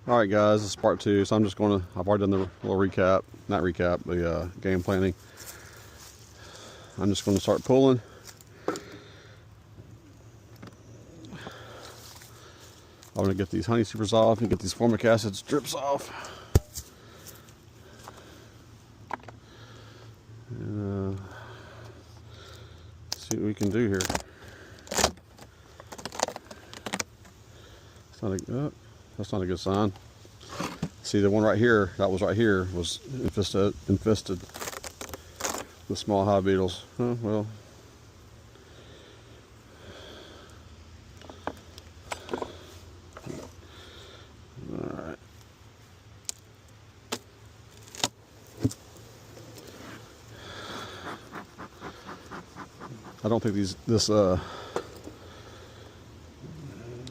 Alright guys, this is part 2, so I've already done the little recap, not recap, the game planning. I'm just going to start pulling. I want to get these honey supers off and get these formic acid strips off. And, see what we can do here. That's not a good sign. See, the one right here, that was right here, was infested with small hive beetles. Oh, well. Alright. I don't think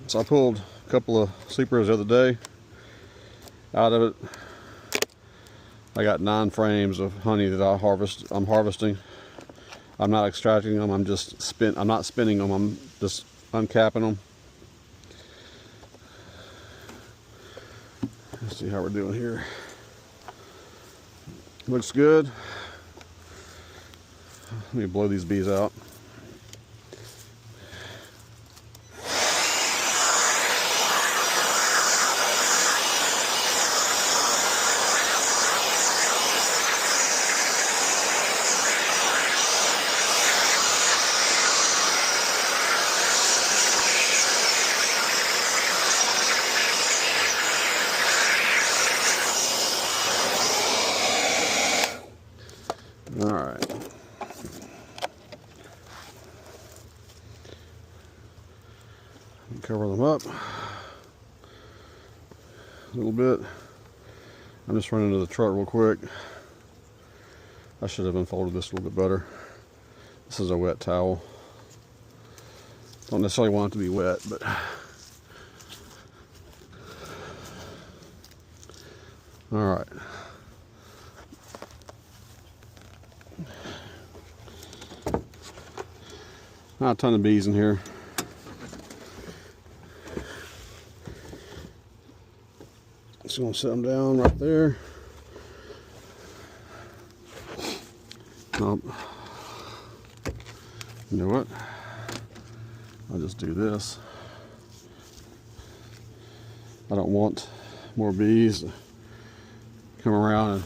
so I pulled a couple of sleepers the other day. Out of it, I got 9 frames of honey that I'm harvesting. I'm not extracting them. I'm not spinning them. I'm just uncapping them. Let's see how we're doing here. Looks good. Let me blow these bees out. Alright. Cover them up a little bit. I'm just running to the truck real quick. I should have unfolded this a little bit better. This is a wet towel. Don't necessarily want it to be wet, but alright. Not a ton of bees in here. Just gonna set them down right there. Nope. You know what? I'll just do this. I don't want more bees to come around and